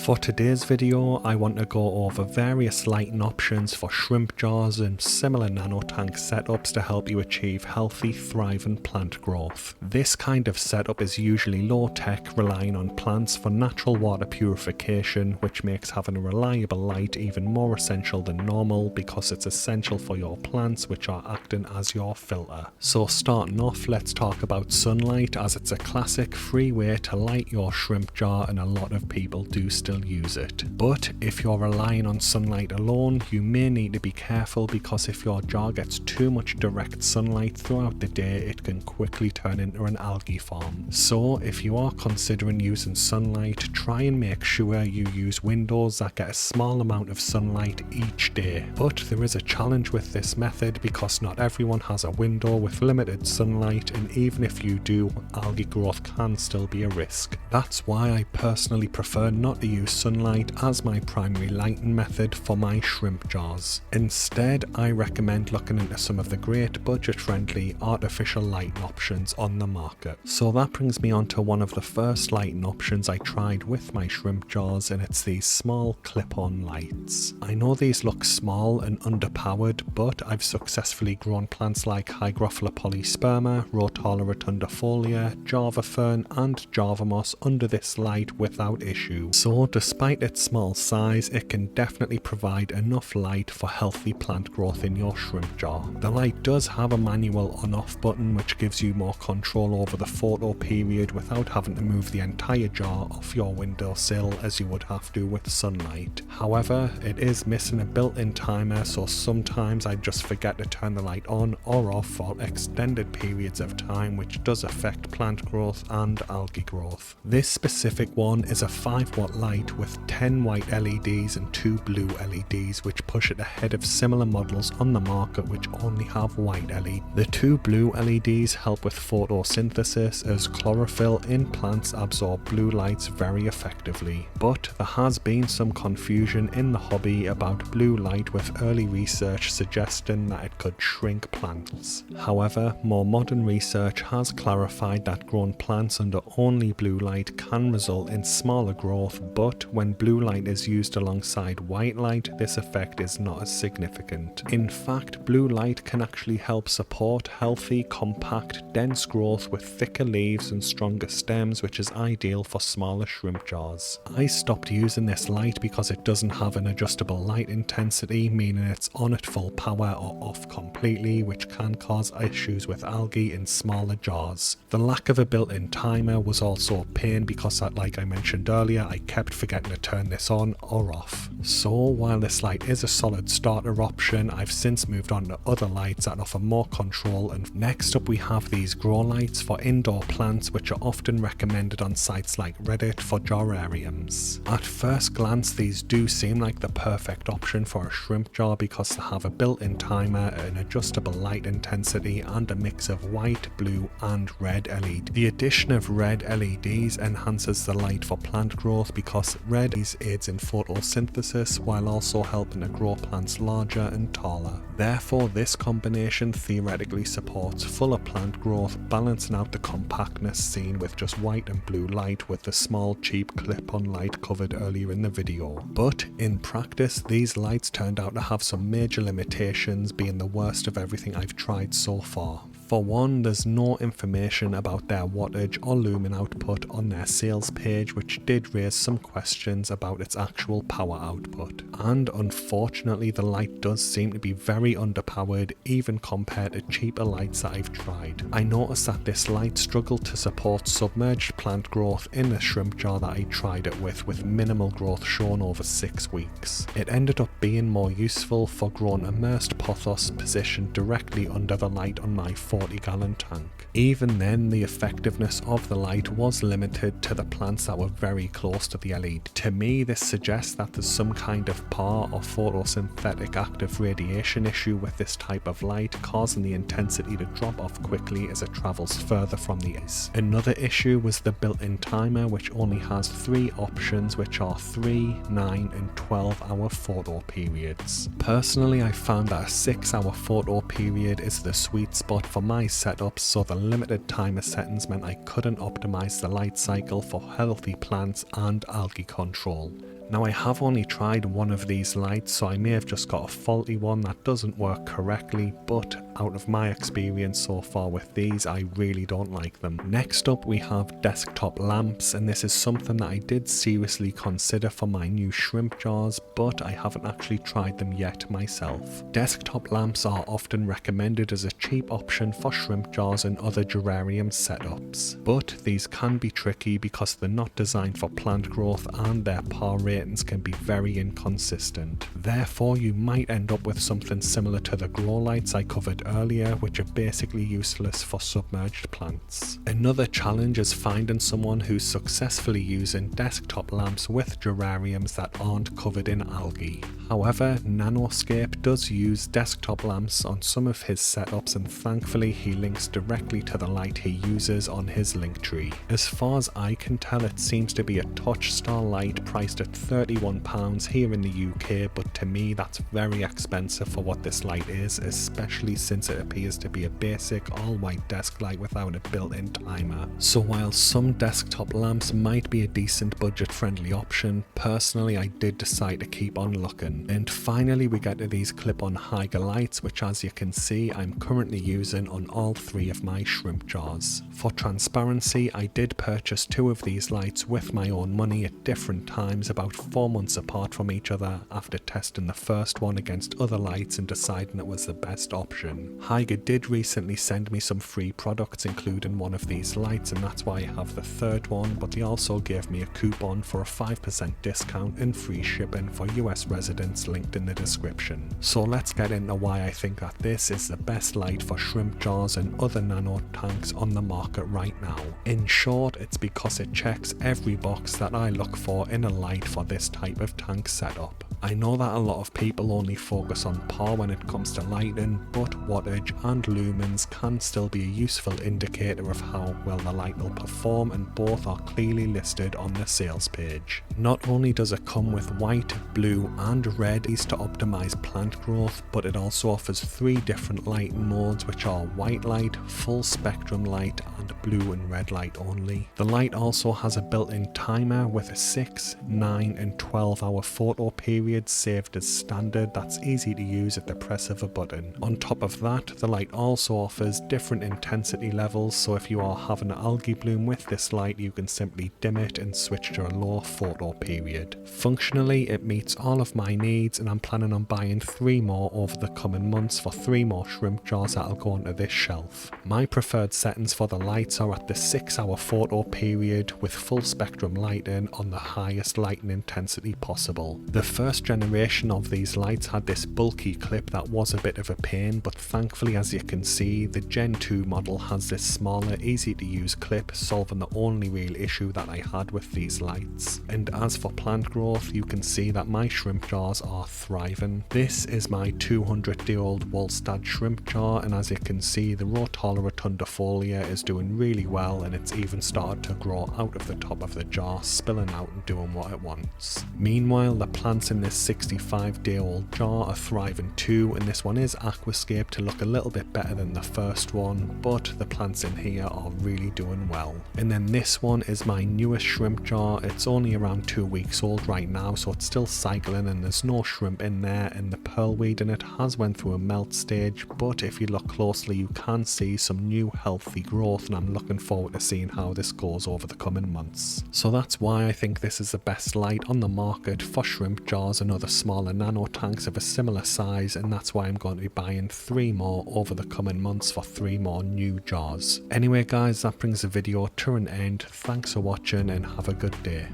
For today's video, I want to go over various lighting options for shrimp jars and similar nanotank setups to help you achieve healthy, thriving plant growth. This kind of setup is usually low-tech, relying on plants for natural water purification, which makes having a reliable light even more essential than normal because it's essential for your plants, which are acting as your filter. So starting off, let's talk about sunlight, as it's a classic free way to light your shrimp jar and a lot of people do still use it. But if you're relying on sunlight alone, you may need to be careful because if your jar gets too much direct sunlight throughout the day, it can quickly turn into an algae farm. So if you are considering using sunlight, try and make sure you use windows that get a small amount of sunlight each day. But there is a challenge with this method because not everyone has a window with limited sunlight, and even if you do, algae growth can still be a risk. That's why I personally prefer not to use sunlight as my primary lighting method for my shrimp jars. Instead, I recommend looking into some of the great budget-friendly artificial lighting options on the market. So that brings me on to one of the first lighting options I tried with my shrimp jars, and it's these small clip-on lights. I know these look small and underpowered, but I've successfully grown plants like Hygrophila Polysperma, Rotala Rotundifolia, Java Fern and Java moss under this light without issue. So despite its small size, it can definitely provide enough light for healthy plant growth in your shrimp jar. The light does have a manual on-off button which gives you more control over the photo period without having to move the entire jar off your windowsill as you would have to with sunlight. However, it is missing a built-in timer, so sometimes I just forget to turn the light on or off for extended periods of time, which does affect plant growth and algae growth. This specific one is a 5-watt light with 10 white LEDs and 2 blue LEDs, which push it ahead of similar models on the market which only have white LED. The 2 blue LEDs help with photosynthesis, as chlorophyll in plants absorb blue lights very effectively. But there has been some confusion in the hobby about blue light, with early research suggesting that it could shrink plants. However, more modern research has clarified that growing plants under only blue light can result in smaller growth, but when blue light is used alongside white light, this effect is not as significant. In fact, blue light can actually help support healthy, compact, dense growth with thicker leaves and stronger stems, which is ideal for smaller shrimp jars. I stopped using this light because it doesn't have an adjustable light intensity, meaning it's on at full power or off completely, which can cause issues with algae in smaller jars. The lack of a built-in timer was also a pain because, like I mentioned earlier, I kept forgetting to turn this on or off. So while this light is a solid starter option, I've since moved on to other lights that offer more control. And next up we have these grow lights for indoor plants, which are often recommended on sites like Reddit for jarariums. At first glance, these do seem like the perfect option for a shrimp jar because they have a built-in timer, an adjustable light intensity and a mix of white, blue and red LED. The addition of red LEDs enhances the light for plant growth because red aids in photosynthesis while also helping to grow plants larger and taller. Therefore, this combination theoretically supports fuller plant growth, balancing out the compactness seen with just white and blue light with the small cheap clip-on light covered earlier in the video. But in practice, these lights turned out to have some major limitations, being the worst of everything I've tried so far. For one, there's no information about their wattage or lumen output on their sales page, which did raise some questions about its actual power output. And unfortunately, the light does seem to be very underpowered even compared to cheaper lights that I've tried. I noticed that this light struggled to support submerged plant growth in the shrimp jar that I tried it with minimal growth shown over 6 weeks. It ended up being more useful for growing immersed pothos positioned directly under the light on my 40-gallon tank. Even then, the effectiveness of the light was limited to the plants that were very close to the LED. To me, this suggests that there's some kind of PAR or photosynthetic active radiation issue with this type of light, causing the intensity to drop off quickly as it travels further from the ice. Another issue was the built-in timer, which only has 3 options, which are 3, 9 and 12-hour photo periods. Personally, I found that a 6-hour photo period is the sweet spot for my setup, so the limited timer settings meant I couldn't optimize the light cycle for healthy plants and algae control. Now I have only tried one of these lights, so I may have just got a faulty one that doesn't work correctly, but out of my experience so far with these, I really don't like them. Next up we have desktop lamps, and this is something that I did seriously consider for my new shrimp jars, but I haven't actually tried them yet myself. Desktop lamps are often recommended as a cheap option for shrimp jars and other terrarium setups, but these can be tricky because they're not designed for plant growth and their PAR ratings can be very inconsistent. Therefore, you might end up with something similar to the grow lights I covered earlier, which are basically useless for submerged plants. Another challenge is finding someone who's successfully using desktop lamps with terrariums that aren't covered in algae. However, Nanoscape does use desktop lamps on some of his setups, and thankfully he links directly to the light he uses on his Linktree. As far as I can tell, it seems to be a Touchstar light priced at £31 here in the UK, but to me that's very expensive for what this light is, especially since it appears to be a basic all-white desk light without a built-in timer. So while some desktop lamps might be a decent budget-friendly option, personally I did decide to keep on looking. And finally we get to these clip-on Hygrophila lights, which as you can see I'm currently using on all 3 of my shrimp jars. For transparency, I did purchase 2 of these lights with my own money at different times, about 4 months apart from each other, after testing the first one against other lights and deciding it was the best option. Hyga did recently send me some free products including one of these lights, and that's why I have the 3rd one, but they also gave me a coupon for a 5% discount and free shipping for US residents linked in the description. So let's get into why I think that this is the best light for shrimp jars and other nano tanks on the market right now. In short, it's because it checks every box that I look for in a light for this type of tank setup. I know that a lot of people only focus on PAR when it comes to lighting, but wattage and lumens can still be a useful indicator of how well the light will perform, and both are clearly listed on the sales page. Not only does it come with white, blue and red to optimize plant growth, but it also offers 3 different lighting modes, which are white light, full spectrum light and blue and red light only. The light also has a built-in timer with a 6, 9 and 12 hour photo period saved as standard that's easy to use at the press of a button. On top of that, the light also offers different intensity levels, so if you are having an algae bloom with this light you can simply dim it and switch to a low photo period. Functionally it meets all of my needs, and I'm planning on buying 3 more over the coming months for 3 more shrimp jars that'll go onto this shelf. My preferred settings for the lights are at the 6 hour photo period with full spectrum lighting on the highest lighting intensity possible. The first generation of these lights had this bulky clip that was a bit of a pain, but thankfully as you can see the Gen 2 model has this smaller, easy to use clip, solving the only real issue that I had with these lights. And as for plant growth, you can see that my shrimp jars are thriving. This is my 200-day-old Wallstad shrimp jar, and as you can see the Rotala Rotundifolia is doing really well, and it's even started to grow out of the top of the jar, spilling out and doing what it wants. Meanwhile, the plants in this 65-day-old jar are thriving too, and this one is aquascaped to look a little bit better than the first one, but the plants in here are really doing well. And then this one is my newest shrimp jar. It's only around 2 weeks old right now, so it's still cycling and there's no shrimp in there, and the pearlweed in it has went through a melt stage, but if you look closely you can see some new healthy growth, and I'm looking forward to seeing how this goes over the coming months. So that's why I think this is the best light on the market for shrimp jars and other smaller nano tanks of a similar size, and that's why I'm going to be buying 3 more over the coming months for 3 more new jars. Anyway guys, that brings the video to an end. Thanks for watching and have a good day.